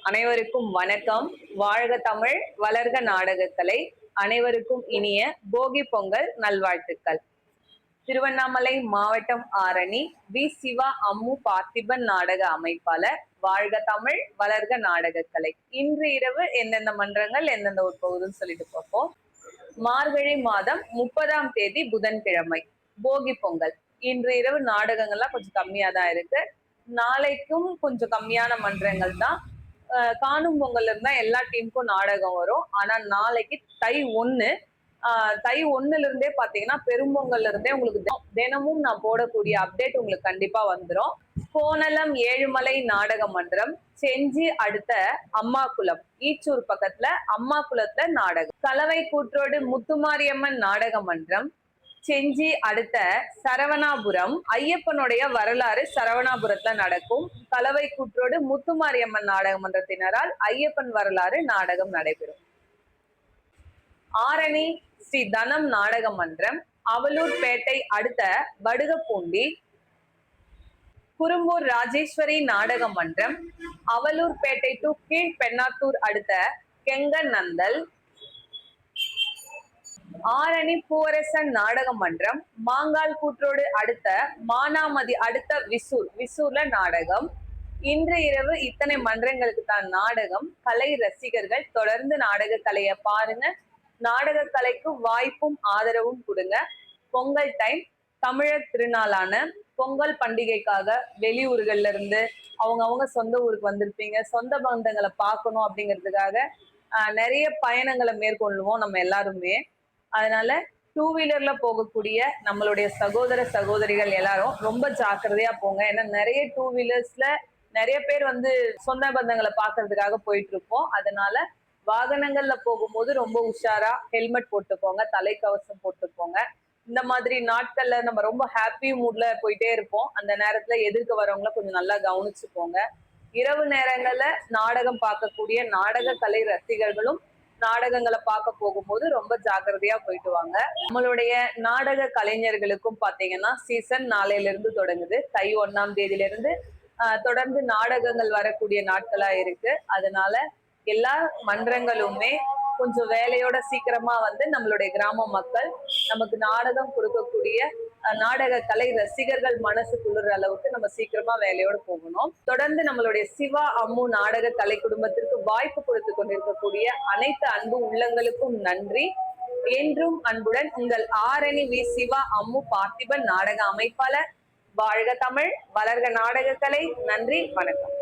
அனைவருக்கும் வணக்கம். வாழ்க தமிழ், வளர்க நாடகக்கலை. அனைவருக்கும் இனிய போகி பொங்கல் நல்வாழ்த்துக்கள். திருவண்ணாமலை மாவட்டம் ஆரணி வி சிவா அம்மு பார்த்திபன் நாடக அமைப்பாளர். வாழ்க தமிழ், வளர்க நாடகக்கலை. இன்று இரவு எந்தெந்த மன்றங்கள் எந்தெந்த ஒரு பகுதின்னு சொல்லிட்டு பார்ப்போம். மார்கழி மாதம் 30ஆம் தேதி புதன்கிழமை போகி பொங்கல். இன்று இரவு நாடகங்கள்லாம் கொஞ்சம் கம்மியா தான் இருக்கு. நாளைக்கும் கொஞ்சம் கம்மியான மன்றங்கள் தான். காணும் பொங்கல் இருந்தா எல்லா டீமுக்கும் நாடகம் வரும். ஆனா நாளைக்கு தை 1. தை 1ல இருந்தே பாத்தீங்கன்னா பெரும்பொங்கல்ல இருந்தே உங்களுக்கு தினமும் நான் போடக்கூடிய அப்டேட் உங்களுக்கு கண்டிப்பா வந்துடும். கோணலம் ஏழுமலை நாடக மன்றம், செஞ்சி அடுத்த அம்மாக்குளம், ஈச்சூர் பக்கத்துல அம்மாக்குளத்துல நாடகம். கலவை கூற்றோடு முத்துமாரியம்மன் நாடக மன்றம், செஞ்சி அடுத்த சரவணாபுரம், ஐயப்பனுடைய வரலாறு சரவணாபுரத்துல நடக்கும். கலவை கூற்றோடு முத்துமாரியம்மன் நாடக மன்றத்தினரால் ஐயப்பன் வரலாறு நாடகம் நடைபெறும். ஆரணி ஸ்ரீ தனம் நாடக மன்றம், அவலூர்பேட்டை அடுத்த படுகப்பூண்டி, குறும்பூர் ராஜேஸ்வரி நாடக மன்றம், அவலூர்பேட்டை டு கீழ்பெண்ணாத்தூர் அடுத்த கெங்கநந்தல், ஆரணி பூவரசன் நாடக மன்றம், மாங்கால் கூற்றோடு அடுத்த மானாமதி அடுத்த விசூர்ல நாடகம். இன்று இரவு இத்தனை மன்றங்களுக்கு தான் நாடகம். கலை ரசிகர்கள் தொடர்ந்து நாடக கலையை பாருங்க. நாடக கலைக்கு வாய்ப்பும் ஆதரவும் கொடுங்க. பொங்கல் டைம், தமிழர் திருநாளான பொங்கல் பண்டிகைக்காக வெளியூர்கள்ல இருந்து அவங்க சொந்த ஊருக்கு வந்திருப்பீங்க. சொந்த பந்தங்களை பார்க்கணும் அப்படிங்கிறதுக்காக நிறைய பயணங்களை மேற்கொள்ளுவோம் நம்ம எல்லாருமே. அதனால 2 வீலர்ல போகக்கூடிய நம்மளுடைய சகோதர சகோதரிகள் எல்லாரும் ரொம்ப ஜாக்கிரதையா போங்க. ஏன்னா நிறைய 2 வீலர்ஸ்ல நிறைய பேர் சொந்த பந்தங்களை பாக்குறதுக்காக போயிட்டு இருப்போம். அதனால வாகனங்கள்ல போகும்போது ரொம்ப உஷாரா ஹெல்மெட் போட்டுக்கோங்க, தலைக்கவசம் போட்டுக்கோங்க. இந்த மாதிரி நாட்கள்ல நம்ம ரொம்ப ஹாப்பி மூட்ல போயிட்டே இருப்போம். அந்த நேரத்துல எதிர்க்க வரவங்கள கொஞ்சம் நல்லா கவனிச்சுக்கோங்க. இரவு நேரங்கள்ல நாடகம் பார்க்கக்கூடிய நாடக கலை ரசிகர்களும் நாடகங்களை பார்க்க போகும்போது ரொம்ப ஜாக்கிரதையா போயிட்டு வாங்க. நம்மளுடைய நாடக கலைஞர்களுக்கும் பாத்தீங்கன்னா சீசன் நாளையில இருந்து தொடங்குது. தை 1ஆம் தேதியில இருந்து தொடர்ந்து நாடகங்கள் வரக்கூடிய நாட்களா இருக்கு. அதனால எல்லா மன்றங்களுமே கொஞ்சம் வேலையோட சீக்கிரமா நம்மளுடைய கிராம மக்கள் நமக்கு நாடகம் கொடுக்கக்கூடிய நாடக கலை ரசிகர்கள் மனசு குளிர்ற அளவுக்கு நம்ம சீக்கிரமா வேலையோட போகணும். தொடர்ந்து நம்மளுடைய சிவா அம்மு நாடக கலை குடும்பத்திற்கு வாய்ப்பு கொடுத்து கொண்டிருக்கக்கூடிய அனைத்து அன்பு உள்ளங்களுக்கும் நன்றி. என்றும் அன்புடன் உங்கள் ஆரணி வி சிவா அம்மு பார்த்திபன் நாடக அமைப்பாளர். வாழ்க தமிழ், வளர்க நாடக கலை. நன்றி, வணக்கம்.